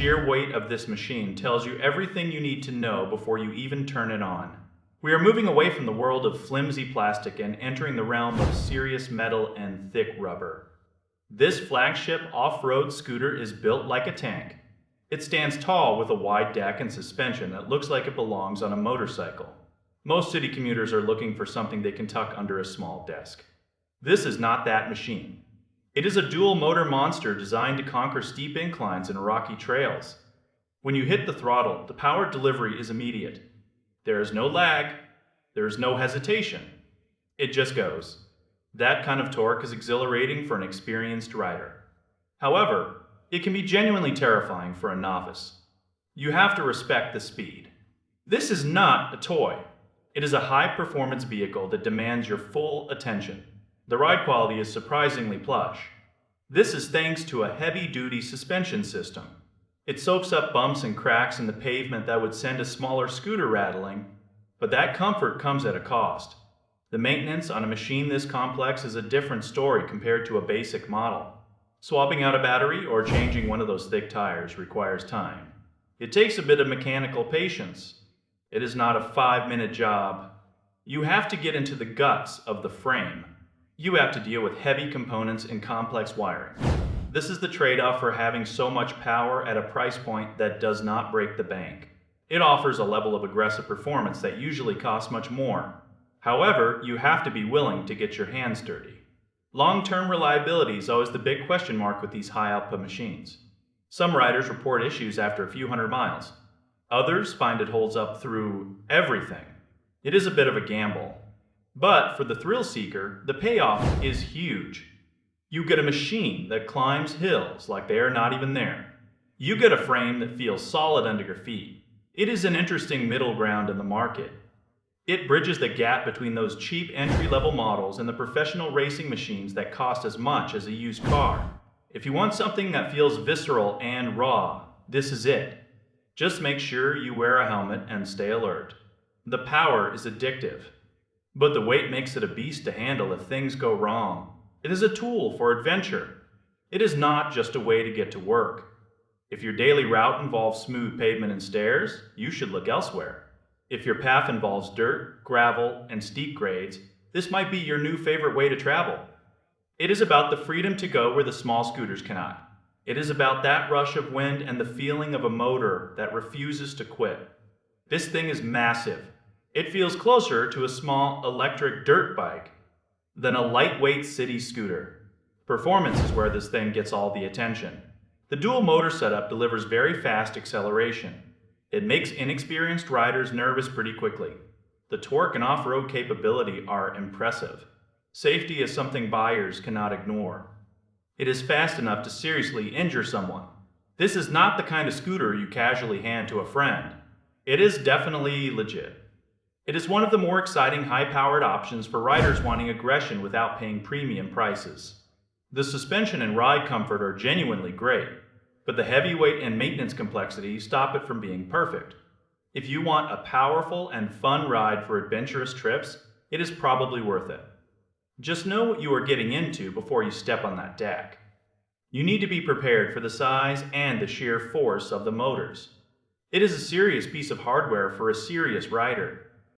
sheer weight of this machine tells you everything you need to know before you even turn it on. We are moving away from the world of flimsy plastic and entering the realm of serious metal and thick rubber. This flagship off-road scooter is built like a tank. It stands tall with a wide deck and suspension that looks like it belongs on a motorcycle. Most city commuters are looking for something they can tuck under a small desk. This is not that machine. It is a dual-motor monster designed to conquer steep inclines and rocky trails. When you hit the throttle, the power delivery is immediate. There is no lag. There is no hesitation. It just goes. That kind of torque is exhilarating for an experienced rider. However, it can be genuinely terrifying for a novice. You have to respect the speed. This is not a toy. It is a high-performance vehicle that demands your full attention. The ride quality is surprisingly plush. This is thanks to a heavy-duty suspension system. It soaks up bumps and cracks in the pavement that would send a smaller scooter rattling, but that comfort comes at a cost. The maintenance on a machine this complex is a different story compared to a basic model. Swapping out a battery or changing one of those thick tires requires time. It takes a bit of mechanical patience. It is not a 5-minute job. You have to get into the guts of the frame. You have to deal with heavy components and complex wiring. This is the trade-off for having so much power at a price point that does not break the bank. It offers a level of aggressive performance that usually costs much more. However, you have to be willing to get your hands dirty. Long-term reliability is always the big question mark with these high-output machines. Some riders report issues after a few hundred miles. Others find it holds up through everything. It is a bit of a gamble. But for the thrill seeker, the payoff is huge. You get a machine that climbs hills like they are not even there. You get a frame that feels solid under your feet. It is an interesting middle ground in the market. It bridges the gap between those cheap entry-level models and the professional racing machines that cost as much as a used car. If you want something that feels visceral and raw, this is it. Just make sure you wear a helmet and stay alert. The power is addictive. But the weight makes it a beast to handle if things go wrong. It is a tool for adventure. It is not just a way to get to work. If your daily route involves smooth pavement and stairs, you should look elsewhere. If your path involves dirt, gravel, and steep grades, this might be your new favorite way to travel. It is about the freedom to go where the small scooters cannot. It is about that rush of wind and the feeling of a motor that refuses to quit. This thing is massive. It feels closer to a small electric dirt bike than a lightweight city scooter. Performance is where this thing gets all the attention. The dual motor setup delivers very fast acceleration. It makes inexperienced riders nervous pretty quickly. The torque and off-road capability are impressive. Safety is something buyers cannot ignore. It is fast enough to seriously injure someone. This is not the kind of scooter you casually hand to a friend. It is definitely legit. It is one of the more exciting high-powered options for riders wanting aggression without paying premium prices. The suspension and ride comfort are genuinely great, but the heavy weight and maintenance complexity stop it from being perfect. If you want a powerful and fun ride for adventurous trips, it is probably worth it. Just know what you are getting into before you step on that deck. You need to be prepared for the size and the sheer force of the motors. It is a serious piece of hardware for a serious rider.